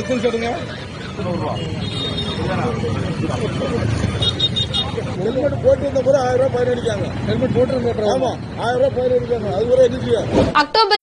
Licence எடுங்க. Helmet போட்டு இருந்த கூட 1000 ரூபாய் ஃபைன் அடிக்காங்க. ஹெல்மெட் போட்டு இருந்த ஆமா 1000 ரூபாய் ஃபைன் அடிக்காங்க. அது கூட எதிர்ப்பு. அக்டோபர்